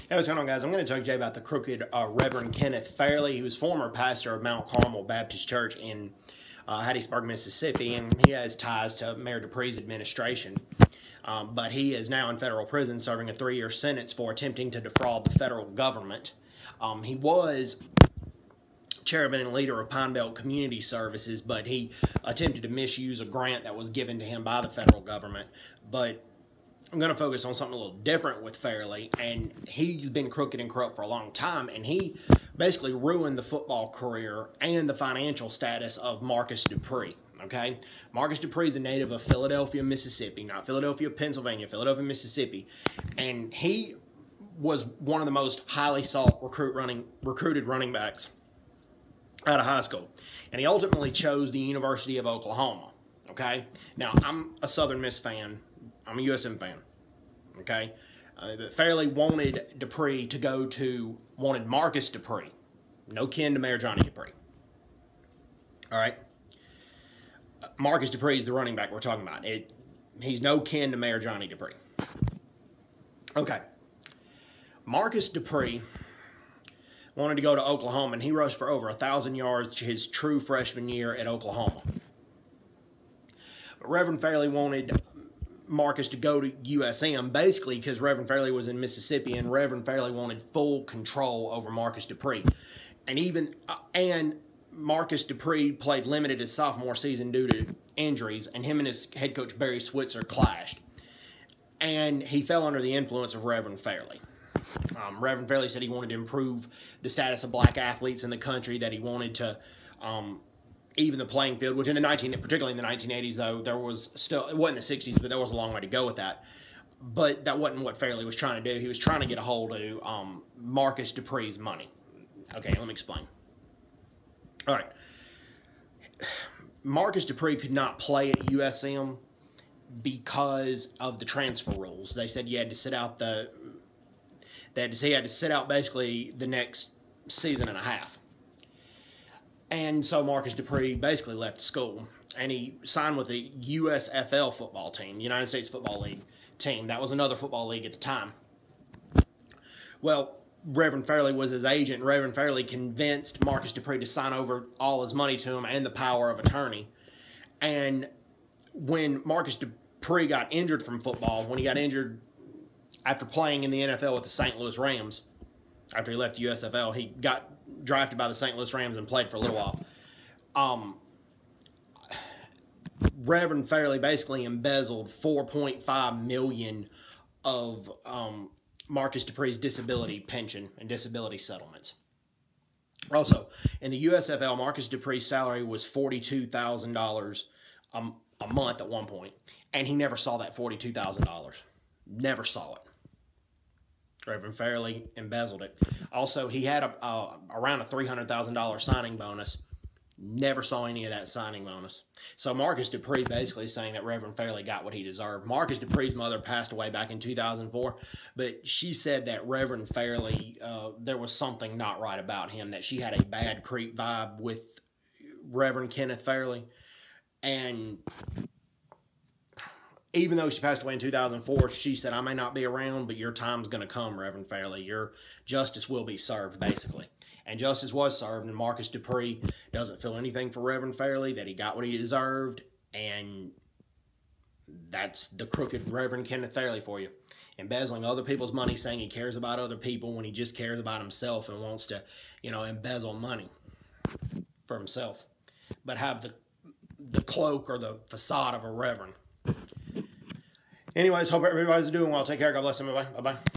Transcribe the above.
Hey, what's going on, guys? I'm going to talk to you about the crooked Reverend Kenneth Fairley. He was former pastor of Mount Carmel Baptist Church in Hattiesburg, Mississippi, and he has ties to Mayor Dupree's administration. But he is now in federal prison serving a 3-year sentence for attempting to defraud the federal government. He was chairman and leader of Pine Belt Community Services, but he attempted to misuse a grant that was given to him by the federal government. But I'm going to focus on something a little different with Fairley, and he's been crooked and corrupt for a long time, and he basically ruined the football career and the financial status of Marcus Dupree, okay? Marcus Dupree is a native of Philadelphia, Mississippi, not Philadelphia, Pennsylvania, Philadelphia, Mississippi, and he was one of the most highly sought recruited running backs out of high school, and he ultimately chose the University of Oklahoma, okay? Now, I'm a Southern Miss fan. I'm a USM fan, okay? But Fairley wanted wanted Marcus Dupree, no kin to Mayor Johnny Dupree. All right? Marcus Dupree is the running back we're talking about. He's no kin to Mayor Johnny Dupree. Okay. Marcus Dupree wanted to go to Oklahoma, and he rushed for over 1,000 yards his true freshman year at Oklahoma. But Reverend Fairley wanted Marcus to go to USM, basically because Reverend Fairley was in Mississippi, and Reverend Fairley wanted full control over Marcus Dupree. And Marcus Dupree played limited his sophomore season due to injuries, and him and his head coach Barry Switzer clashed. And he fell under the influence of Reverend Fairley. Reverend Fairley said he wanted to improve the status of black athletes in the country, that he wanted to even the playing field, which particularly in the 1980s, though, there was still, it wasn't the 60s, but there was a long way to go with that. But that wasn't what Fairley was trying to do. He was trying to get a hold of Marcus Dupree's money. Okay, let me explain. All right. Marcus Dupree could not play at USM because of the transfer rules. They said you had to sit out he had to sit out basically the next season and a half. And so Marcus Dupree basically left the school, and he signed with the USFL football team, United States Football League team. That was another football league at the time. Well, Reverend Fairley was his agent. Reverend Fairley convinced Marcus Dupree to sign over all his money to him and the power of attorney. And when Marcus Dupree got injured from football, when he got injured after playing in the NFL with the St. Louis Rams, after he left USFL, he got drafted by the St. Louis Rams and played for a little while. Reverend Fairley basically embezzled $4.5 million of Marcus Dupree's disability pension and disability settlements. Also, in the USFL, Marcus Dupree's salary was $42,000 a month at one point, and he never saw that $42,000. Never saw it. Reverend Fairley embezzled it. Also, he had around a $300,000 signing bonus. Never saw any of that signing bonus. So Marcus Dupree basically saying that Reverend Fairley got what he deserved. Marcus Dupree's mother passed away back in 2004, but she said that Reverend Fairley, there was something not right about him, that she had a bad creep vibe with Reverend Kenneth Fairley. And even though she passed away in 2004, she said, I may not be around, but your time's going to come, Reverend Fairley. Your justice will be served, basically. And justice was served, and Marcus Dupree doesn't feel anything for Reverend Fairley, that he got what he deserved, and that's the crooked Reverend Kenneth Fairley for you. Embezzling other people's money, saying he cares about other people when he just cares about himself and wants to, embezzle money for himself, but have the cloak or the facade of a reverend. Anyways, hope everybody's doing well. Take care. God bless everybody. Bye-bye.